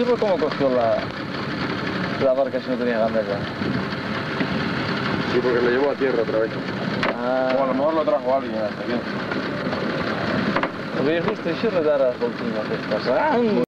pues cómo cogió la barca si no tenía gamberra. Sí, porque lo llevó a tierra otra vez. Ah. O a lo mejor lo trajo alguien hasta aquí. Porque justo això no d'ara, escolti'm, aquestes.